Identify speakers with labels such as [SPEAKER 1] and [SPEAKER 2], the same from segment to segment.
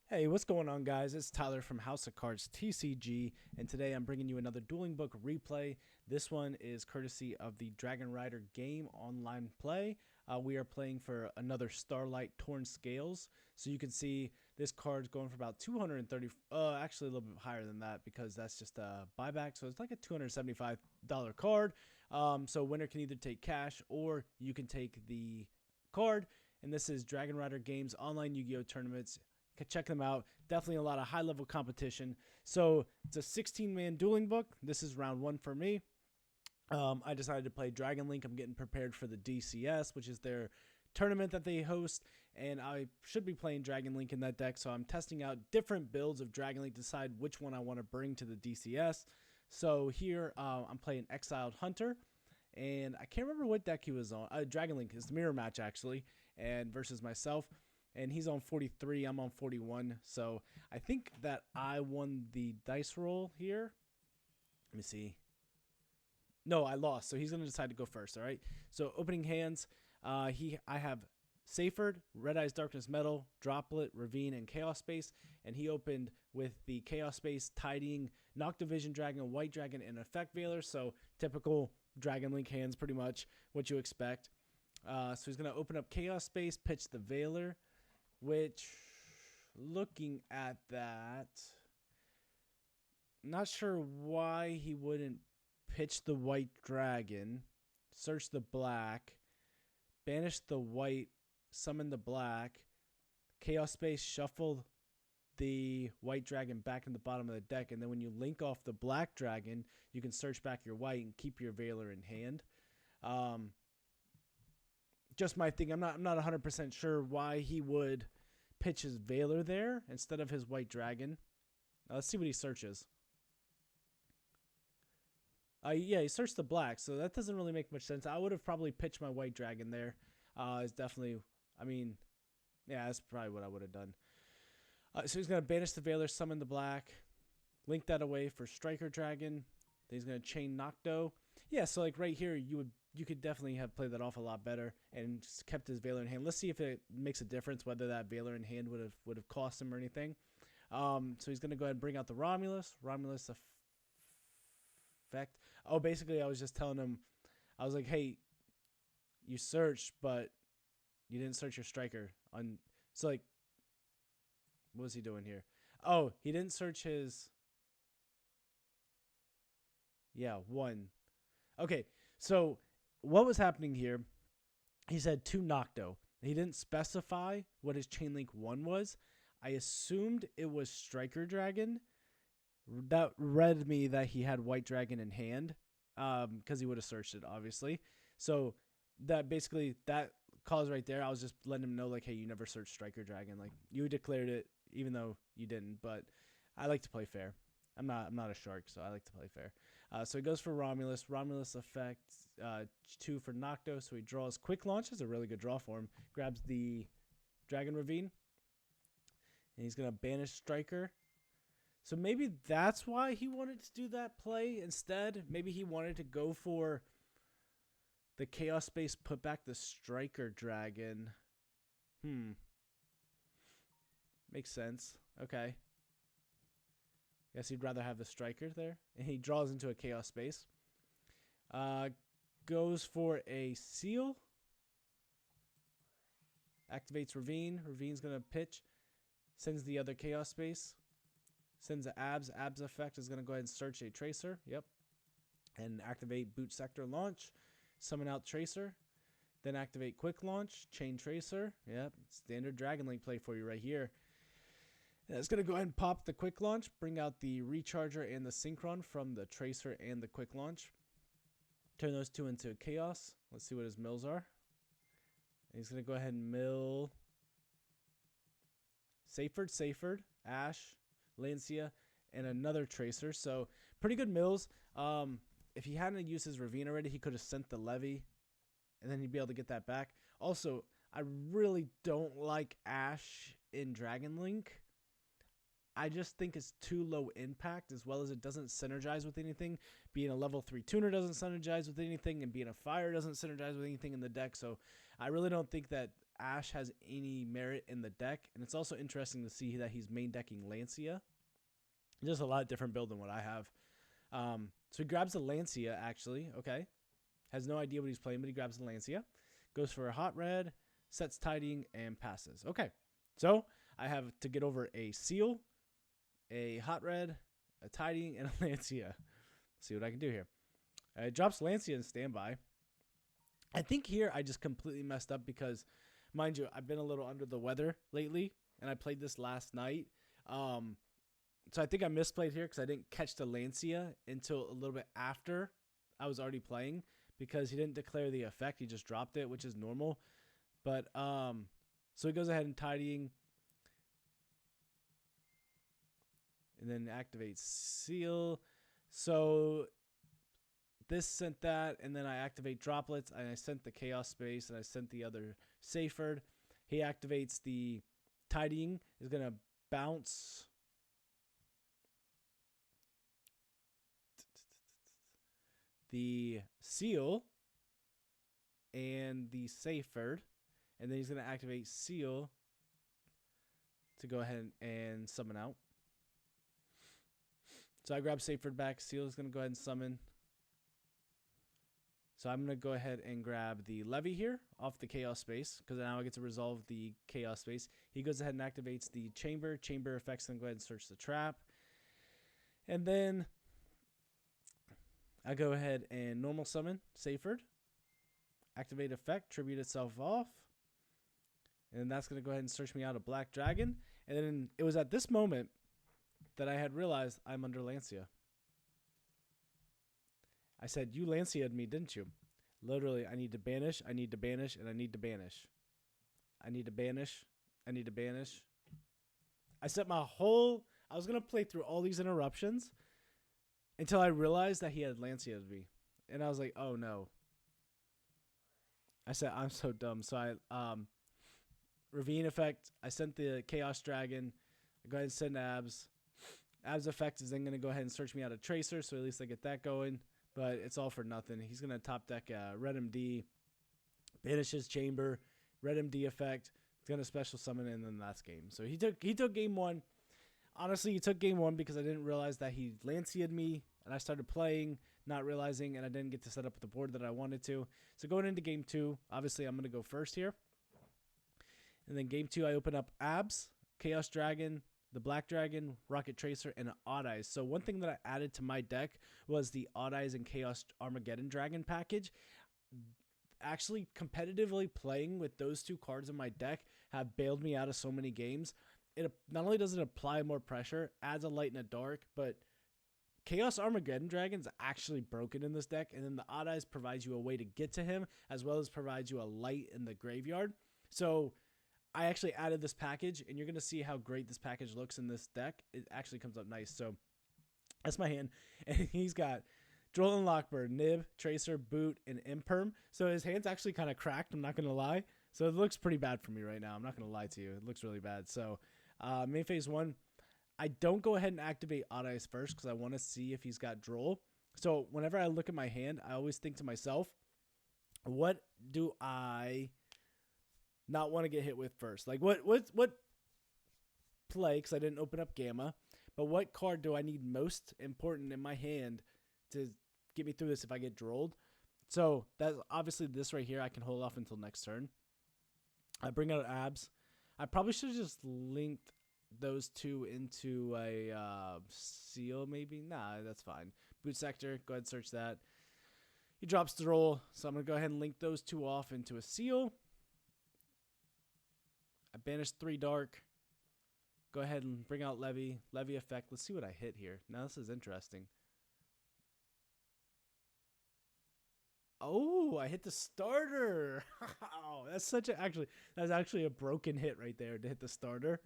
[SPEAKER 1] Hey, what's going on, guys? It's Tyler from House of Cards TCG, and today I'm bringing you another Dueling Book replay. This one is courtesy of the Dragonrider game online play. We are playing for another Starlight Torn Scales, so you can see this card's going for about 230. Actually a little bit higher than that because that's just a buyback, so it's like a $275 card. So winner can either take cash or you can take the card. And this is Dragonrider Games online Yu-Gi-Oh tournaments. Check them out. Definitely a lot of high-level competition. So it's a 16-man dueling book. This is round one for me. I decided to play Dragon Link. I'm getting prepared for the DCS, which is their tournament that they host, and I should be playing Dragon Link in that deck. So I'm testing out different builds of Dragon Link to decide which one I want to bring to the DCS. So here I'm playing Exiled Hunter. And I can't remember what deck he was on. Dragon Link is the mirror match, actually, and versus myself. And he's on 43, I'm on 41. So I think that I won the dice roll here. Let me see. No, I lost. So he's going to decide to go first, all right? So opening hands, I have Seyford, Red Eyes Darkness Metal, Droplet, Ravine, and Chaos Space. And he opened with the Chaos Space, Tidying, Noctivision Dragon, White Dragon, and Effect Veiler. So typical Dragon Link hands, pretty much what you expect. So he's going to open up Chaos Space, pitch the Veiler, which, looking at that, not sure why he wouldn't pitch the white dragon, search the black, banish the white, summon the black, Chaos Space, shuffle the white dragon back in the bottom of the deck, and then when you link off the black dragon, you can search back your white and keep your Veiler in hand. Just my thing. I'm not 100% sure why he would pitch his Veiler there instead of his white dragon. Let's see what he searches. Yeah, he searched the black, so that doesn't really make much sense. I would have probably pitched my white dragon there. It's definitely, I mean, yeah, that's probably what I would have done. So he's going to banish the Veiler, summon the black, link that away for Striker Dragon. Then he's going to chain Nocto. Yeah, so like right here, you could definitely have played that off a lot better and just kept his Veiler in hand. Let's see if it makes a difference, whether that Veiler in hand would have cost him or anything. So he's going to go ahead and bring out the Romulus. Romulus effect. Oh, basically, I was just telling him, I was like, hey, you searched, but you didn't search your Striker. So, like, what was he doing here? Oh, he didn't search his... Yeah, one. Okay, so what was happening here, he said 2 Nocto. He didn't specify what his Chain Link 1 was. I assumed it was Striker Dragon. That read me that he had White Dragon in hand, because he would have searched it, obviously. So that basically, that cause right there, I was just letting him know, like, hey, you never searched Striker Dragon. Like, you declared it, even though you didn't. But I like to play fair. I'm not a shark, so I like to play fair. So he goes for Romulus. Romulus effect 2 for Nocto. So he draws Quick Launch. Is a really good draw for him. Grabs the Dragon Ravine. And he's going to banish Striker. So maybe that's why he wanted to do that play instead. Maybe he wanted to go for the Chaos Space, put back the Striker Dragon. Makes sense. Okay. Guess he'd rather have the Striker there. And he draws into a Chaos Space. Goes for a Seal. Activates Ravine. Ravine's going to pitch. Sends the other Chaos Space. Sends the Abs. Abs effect is going to go ahead and search a Tracer. Yep. And activate Boot Sector Launch. Summon out Tracer. Then activate Quick Launch. Chain Tracer. Yep. Standard Dragon Link play for you right here. And it's going to go ahead and pop the Quick Launch. Bring out the Recharger and the Synchron from the Tracer and the Quick Launch. Turn those two into Chaos. Let's see what his mills are. And he's going to go ahead and mill Seyford, Ash, Lancia, and another Tracer. So pretty good mills. If he hadn't used his Ravine already, he could have sent the Levy, and then he'd be able to get that back. Also, I really don't like Ash in Dragon Link. I just think it's too low impact, as well as it doesn't synergize with anything. Being a level 3 tuner doesn't synergize with anything, and being a fire doesn't synergize with anything in the deck. So I really don't think that Ash has any merit in the deck. And it's also interesting to see that he's main decking Lancia. Just a lot different build than what I have. So he grabs the Lancia, actually. Okay. Has no idea what he's playing, but he grabs the Lancia. Goes for a hot red, sets tidying, and passes. Okay. So I have to get over a seal, a hot red, a tidying, and a Lancia. See what I can do here. It drops Lancia in standby. I think here I just completely messed up because, mind you, I've been a little under the weather lately, and I played this last night. So I think I misplayed here because I didn't catch the Lancia until a little bit after I was already playing because he didn't declare the effect. He just dropped it, which is normal. But so he goes ahead and tidying. And then activates seal. So this sent that, and then I activate droplets, and I sent the chaos space, and I sent the other Saferd. He activates the tidying, is going to bounce the seal and the Saferd, and then he's going to activate seal to go ahead and summon out. So I grab Saferd back. Seal is going to go ahead and summon. So I'm going to go ahead and grab the Levy here off the Chaos space because now I get to resolve the Chaos space. He goes ahead and activates the Chamber. Chamber effects, then go ahead and search the trap. And then I go ahead and normal summon Saferd. Activate effect, tribute itself off. And that's going to go ahead and search me out a Black Dragon. And then it was at this moment that I had realized I'm under Lancia. I said, you Lancia'd me, didn't you? Literally, I need to banish, I need to banish, and I need to banish. I need to banish, I need to banish. I set my whole... I was going to play through all these interruptions until I realized that he had Lancia'd me. And I was like, oh no. I said, I'm so dumb. So I... Ravine effect, I sent the Chaos Dragon. I go ahead and send Abs. Abs effect is then going to go ahead and search me out a Tracer, so at least I get that going. But it's all for nothing. He's going to top deck Red MD, banish his Chamber, Red MD effect. It's going to special summon, and then that's game. So he took game one. Honestly, he took game one because I didn't realize that he Lancia'd me, and I started playing, not realizing, and I didn't get to set up the board that I wanted to. So going into game two, obviously I'm going to go first here. And then game two, I open up Abs, Chaos Dragon, the Black Dragon, Rokket Tracer, and Odd Eyes. So one thing that I added to my deck was the Odd Eyes and Chaos Armageddon Dragon package. Actually, competitively playing with those two cards in my deck have bailed me out of so many games. It not only does it apply more pressure, adds a light and a dark, but Chaos Armageddon Dragon's actually broken in this deck, and then the Odd Eyes provides you a way to get to him, as well as provides you a light in the graveyard. So I actually added this package, and you're going to see how great this package looks in this deck. It actually comes up nice. So that's my hand. And he's got Droll and Lockbird, Nib, Tracer, Boot, and Imperm. So his hand's actually kind of cracked, I'm not going to lie. So it looks pretty bad for me right now. I'm not going to lie to you. It looks really bad. So main phase one, I don't go ahead and activate Odd Eyes first because I want to see if he's got Droll. So whenever I look at my hand, I always think to myself, what do I not want to get hit with first? Like what play, because I didn't open up Gamma, but what card do I need most important in my hand to get me through this if I get drolled? So that's obviously this right here. I can hold off until next turn. I bring out Abs. I probably should have just linked those two into a seal maybe. Nah, that's fine. Boot Sector, go ahead and search that. He drops the roll, so I'm going to go ahead and link those two off into a seal. I banish 3 dark. Go ahead and bring out Levy. Levy effect. Let's see what I hit here. Now this is interesting. Oh, I hit the starter. Oh, that's actually a broken hit right there to hit the starter.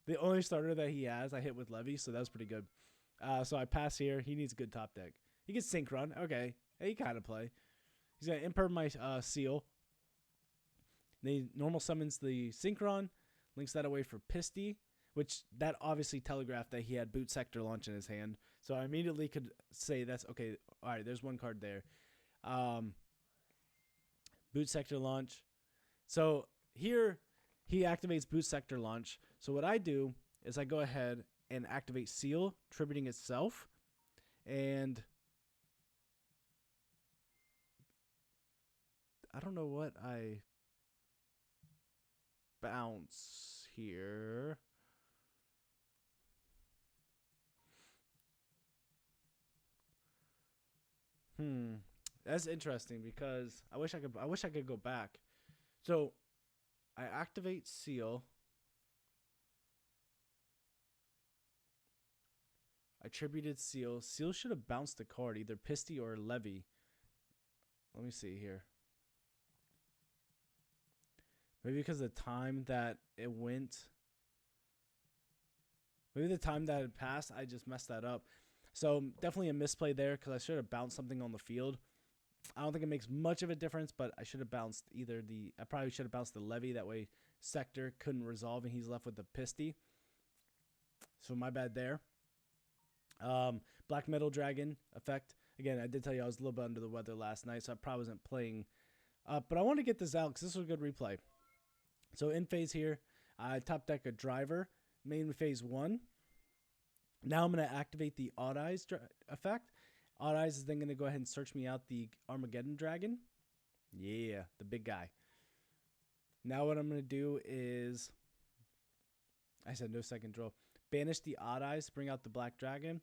[SPEAKER 1] The only starter that he has, I hit with Levy, so that was pretty good. So I pass here. He needs a good top deck. He gets Synchron. Okay. He kind of play. He's going to imperm my seal. Then he normal summons the Synchron, links that away for Pisty, which that obviously telegraphed that he had Boot Sector launch in his hand. So I immediately could say that's okay. All right, there's one card there. Boot Sector launch. So here he activates boost sector launch. So what I do is I go ahead and activate seal, tributing itself, and I don't know what I bounce here. That's interesting because I wish I could go back. So I activate seal. I tributed seal. Seal should have bounced a card, either Pisty or Levy. Let me see here. Maybe because the time that it went. Maybe the time that had passed, I just messed that up. So definitely a misplay there because I should have bounced something on the field. I don't think it makes much of a difference, but I should have bounced I probably should have bounced the Levy. That way Sector couldn't resolve and he's left with the Pisty. So my bad there. Black Metal Dragon effect. Again, I did tell you I was a little bit under the weather last night, so I probably wasn't playing. But I want to get this out because this was a good replay. So in phase here, I top deck a driver, main phase 1. Now I'm going to activate the Odd Eyes effect. Odd Eyes is then going to go ahead and search me out the Armageddon Dragon. Yeah, the big guy. Now what I'm going to do is, I said no second draw. Banish the Odd Eyes, bring out the Black Dragon.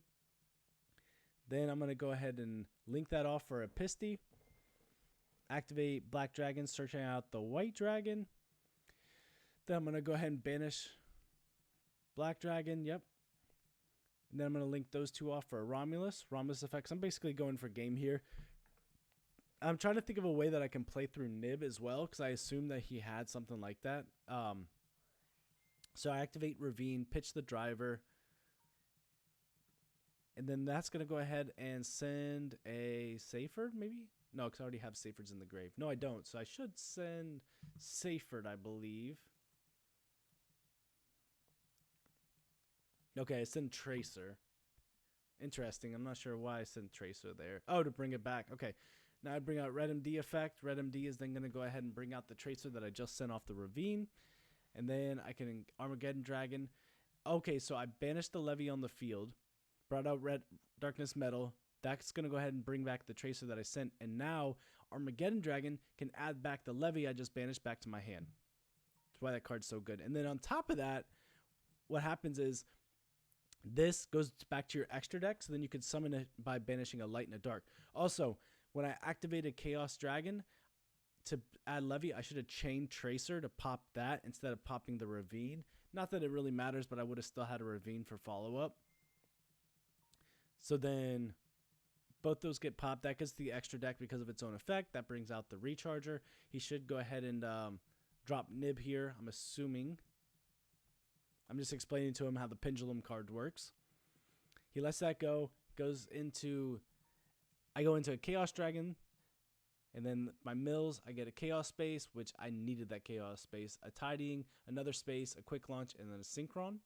[SPEAKER 1] Then I'm going to go ahead and link that off for a Pisty. Activate Black Dragon, searching out the White Dragon. Then I'm going to go ahead and banish Black Dragon, yep. And then I'm going to link those two off for a Romulus. Romulus effects, I'm basically going for game here. I'm trying to think of a way that I can play through Nib as well, because I assume that he had something like that. So I activate Ravine, pitch the driver. And then that's going to go ahead and send a Seyford, maybe? No, because I already have Seyfords in the grave. No, I don't. So I should send Seyford, I believe. Okay, I sent Tracer. Interesting. I'm not sure why I sent Tracer there. Oh, to bring it back. Okay. Now I bring out Red MD effect. Red MD is then going to go ahead and bring out the Tracer that I just sent off the Ravine. And then I can Armageddon Dragon. Okay, so I banished the Levy on the field. Brought out Red Darkness Metal. That's going to go ahead and bring back the Tracer that I sent. And now Armageddon Dragon can add back the Levy I just banished back to my hand. That's why that card's so good. And then on top of that, what happens is this goes back to your extra deck, so then you can summon it by banishing a light and a dark. Also, when I activated Chaos Dragon to add Levy, I should have chained Tracer to pop that instead of popping the Ravine. Not that it really matters, but I would have still had a Ravine for follow-up. So then both those get popped. That gets the extra deck because of its own effect. That brings out the Recharger. He should go ahead and drop Nib here, I'm assuming. I'm just explaining to him how the Pendulum card works. He lets that go. I go into a Chaos Dragon. And then my mills, I get a Chaos Space, which I needed that Chaos Space. A Tidying, another space, a Quick Launch, and then a Synchron.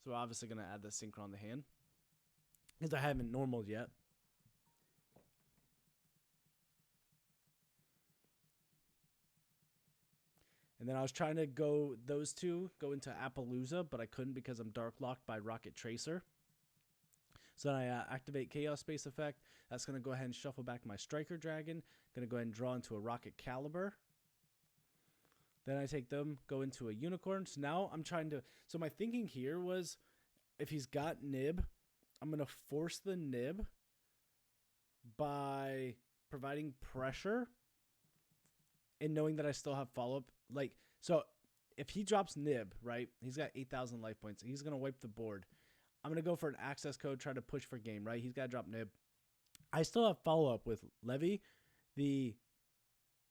[SPEAKER 1] So we're obviously going to add the Synchron to hand, because I haven't normaled yet. And then I was trying to go into Appaloosa, but I couldn't because I'm dark locked by Rokket Tracer. So then I activate Chaos Space effect. That's going to go ahead and shuffle back my Striker Dragon. Going to go ahead and draw into a Rokket Caliber. Then I take them, go into a Unicorn. So now I'm trying to... So my thinking here was, if he's got Nib, I'm going to force the Nib by providing pressure and knowing that I still have follow-up. So if he drops Nib, right, he's got 8,000 life points. He's going to wipe the board. I'm going to go for an access code, try to push for game, right? He's got to drop Nib. I still have follow-up with Levy, the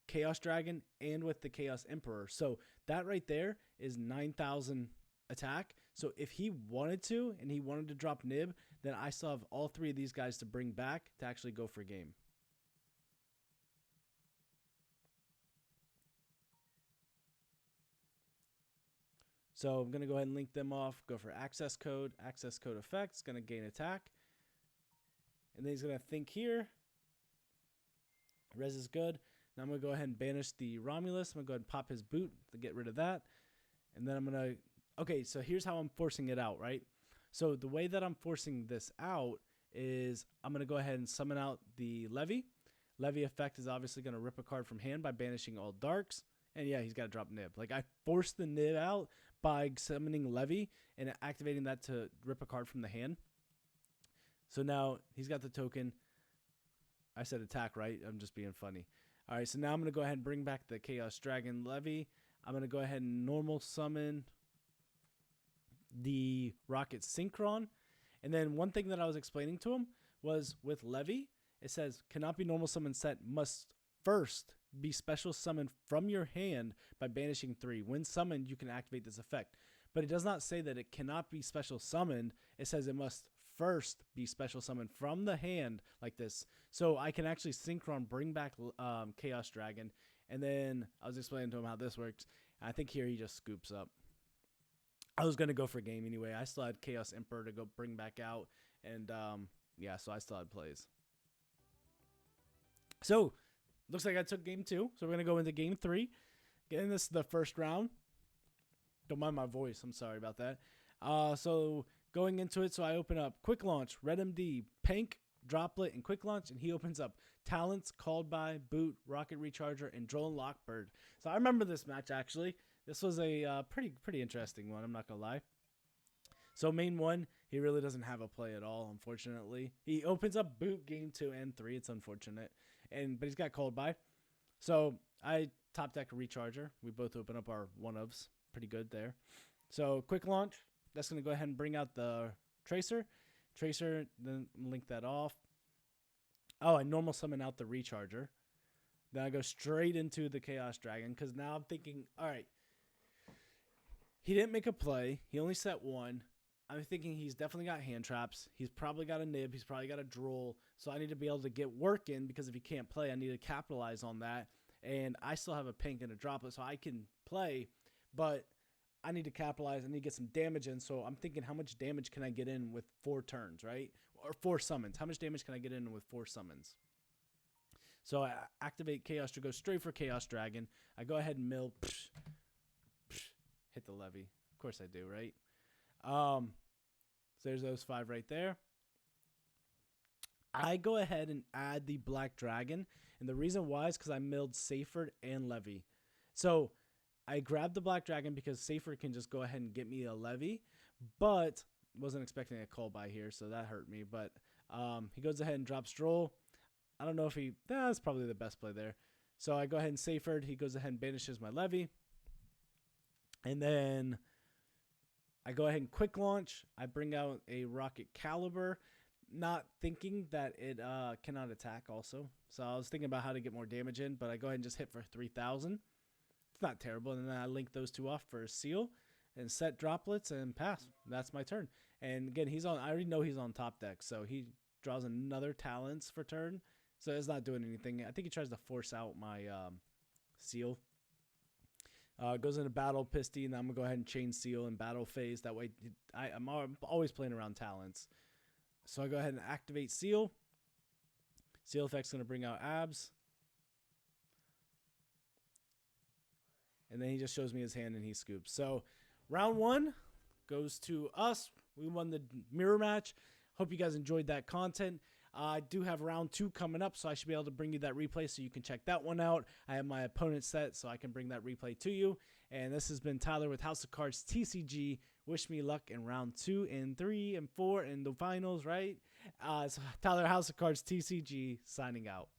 [SPEAKER 1] Chaos Dragon, and with the Chaos Emperor. So that right there is 9,000 attack. So if he wanted to, and he wanted to drop Nib, then I still have all three of these guys to bring back to actually go for game. So I'm going to go ahead and link them off, go for access code effects, going to gain attack. And then he's going to think here. Res is good. Now I'm going to go ahead and banish the Romulus. I'm going to go ahead and pop his boot to get rid of that. And then I'm going to... Okay, so here's how I'm forcing it out, right? So the way that I'm forcing this out is I'm going to go ahead and summon out the Levy. Levy effect is obviously going to rip a card from hand by banishing all darks. And yeah, he's got to drop Nib. Like, I forced the Nib out by summoning Levy and activating that to rip a card from the hand. So now he's got the token. I said attack, right? I'm just being funny. All right, so now I'm going to go ahead and bring back the Chaos Dragon Levy. I'm going to go ahead and normal summon the Rokket Synchron. And then one thing that I was explaining to him was with Levy, it says, cannot be normal summon set, must first be special summoned from your hand by banishing 3. When summoned, you can activate this effect. But it does not say that it cannot be special summoned. It says it must first be special summoned from the hand like this. So I can actually Synchron, bring back Chaos Dragon. And then I was explaining to him how this works. I think here he just scoops up. I was going to go for game anyway. I still had Chaos Emperor to go bring back out. And yeah, so I still had plays. So looks like I took game 2. So we're going to go into game 3. Again, this is the first round. Don't mind my voice. I'm sorry about that. So going into it, so I open up Quick Launch, Red MD, Pank, Droplet, and Quick Launch, and he opens up Talents, Called By, Boot, Rocket Recharger, and Droll and Lockbird. So I remember this match, actually. This was a pretty interesting one, I'm not going to lie. So main 1, he really doesn't have a play at all, unfortunately. He opens up Boot game 2 and 3. It's unfortunate. But he's got Called By. So I top deck a Recharger. We both open up our one-ofs. Pretty good there. So Quick Launch. That's going to go ahead and bring out the Tracer. Tracer, then link that off. Oh, I normal summon out the Recharger. Then I go straight into the Chaos Dragon because now I'm thinking, all right, he didn't make a play. He only set 1. I'm thinking he's definitely got hand traps. He's probably got a Nib. He's probably got a Droll. So I need to be able to get work in because if he can't play, I need to capitalize on that. And I still have a Pink and a Droplet, so I can play, but I need to capitalize. I need to get some damage in. So I'm thinking, how much damage can I get in with 4 turns, right? Or 4 summons. How much damage can I get in with 4 summons? So I activate Chaos to go straight for Chaos Dragon. I go ahead and mill. Hit the Levy. Of course I do, right? So there's those 5 right there. I go ahead and add the Black Dragon. And the reason why is because I milled Seyfried and Levy. So I grabbed the Black Dragon because Seyfried can just go ahead and get me a Levy. But wasn't expecting a Call By here, so that hurt me. But he goes ahead and drops Droll. I don't know if he... That's probably the best play there. So I go ahead and Seyfried. He goes ahead and banishes my Levy. And then I go ahead and Quick Launch. I bring out a Rocket Caliber, not thinking that it cannot attack also. So I was thinking about how to get more damage in, but I go ahead and just hit for 3,000. It's not terrible. And then I link those 2 off for a Seal and set Droplets and pass. That's my turn. And again, he's on. I already know he's on top deck, so he draws another Talents for turn. So it's not doing anything. I think he tries to force out my Seal. Goes into Battle Pisty, and I'm going to go ahead and chain Seal in Battle Phase. That way, I'm always playing around Talents. So I go ahead and activate Seal. Seal effect's going to bring out Abs. And then he just shows me his hand, and he scoops. So round 1 goes to us. We won the mirror match. Hope you guys enjoyed that content. I do have round 2 coming up, so I should be able to bring you that replay so you can check that one out. I have my opponent set, so I can bring that replay to you. And this has been Tyler with House of Cards TCG. Wish me luck in round 2 and 3 and 4 and the finals, right? So Tyler, House of Cards TCG, signing out.